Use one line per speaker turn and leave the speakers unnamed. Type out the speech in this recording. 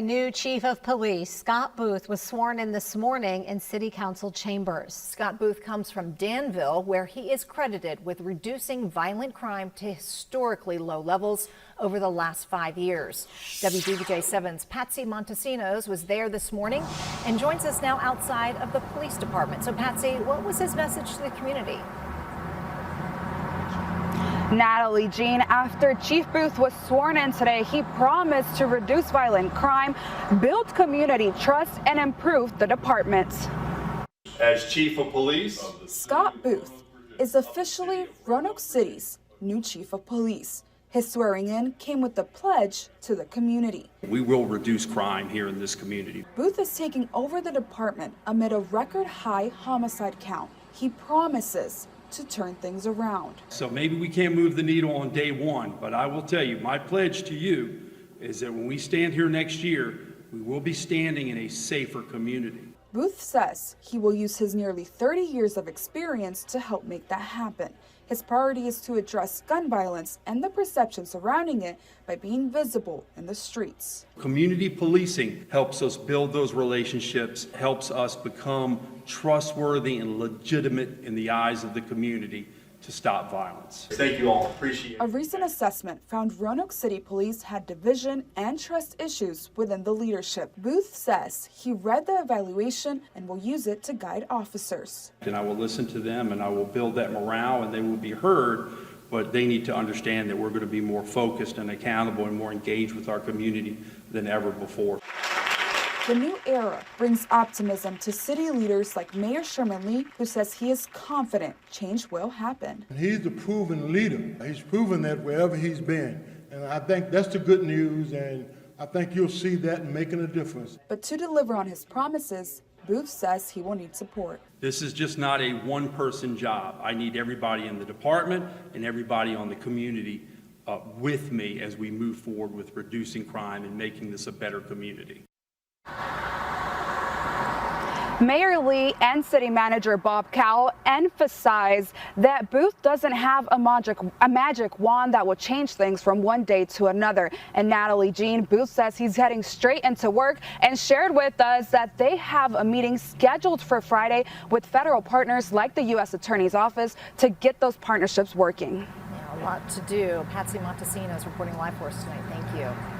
New Chief of Police Scott Booth was sworn in this morning in City Council chambers.
Scott Booth comes from Danville, where he is credited with reducing violent crime to historically low levels over the last 5 years. WDBJ 7's Patsy Montesinos was there this morning and joins us now outside of the police department. So Patsy, what was his message to the community?
Natalie, Jean, after Chief Booth was sworn in today, he promised to reduce violent crime, build community trust, and improve the department.
As Chief of Police,
Scott Booth is officially Roanoke City's new Chief of Police. His swearing in came with a pledge to the community.
We will reduce crime here in this community.
Booth is taking over the department amid a record high homicide count. He promises to turn things around.
So maybe we can't move the needle on day one, but I will tell you, my pledge to you is that when we stand here next year, we will be standing in a safer community.
Booth says he will use his nearly 30 years of experience to help make that happen. His priority is to address gun violence and the perception surrounding it by being visible in the streets.
Community policing helps us build those relationships, helps us become trustworthy and legitimate in the eyes of the community to stop violence.
thank you all. Appreciate it.
A recent assessment found Roanoke City Police had division and trust issues within the leadership. Booth says he read the evaluation and will use it to guide officers.
And I will listen to them and I will build that morale and they will be heard, but they need to understand that we're going to be more focused and accountable and more engaged with our community than ever before.
The new era brings optimism to city leaders like Mayor Sherman Lee, who says he is confident change will happen.
He's a proven leader. He's proven that wherever he's been. And I think that's the good news, and I think you'll see that making a difference.
But to deliver on his promises, Booth says he will need support.
This is just not a one-person job. I need everybody in the department and everybody on the community with me as we move forward with reducing crime and making this a better community.
Mayor Lee and City Manager Bob Cowell emphasize that Booth doesn't have a magic wand that will change things from one day to another. And Natalie, Jean, Booth says he's heading straight into work and shared with us that they have a meeting scheduled for Friday with federal partners like the U.S. Attorney's Office to get those partnerships working.
Yeah, a lot to do. Patsy Montesinos reporting live for us tonight. Thank you.